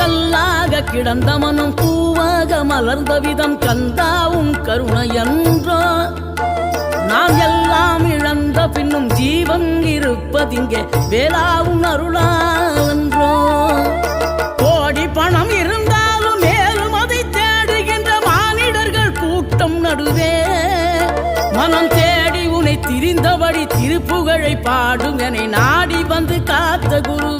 கல்லாக கிடந்த மனம் பூவாக மலர்ந்த விதம் கந்தாவும் கருணையன்றோ நாம் எல்லாம் இழந்த பின்னும் ஜீவன் இருப்பதிங்கே வேளாவும் அருளாவென்றோ கோடி பணம் இருந்தாலும் மேலும் அதை தேடுகின்ற மானிடர்கள் கூட்டம் நடுவே மனம் தேடி உனை திரிந்தபடி திருப்புகழை பாடும் என நாடி வந்து காத்த குரு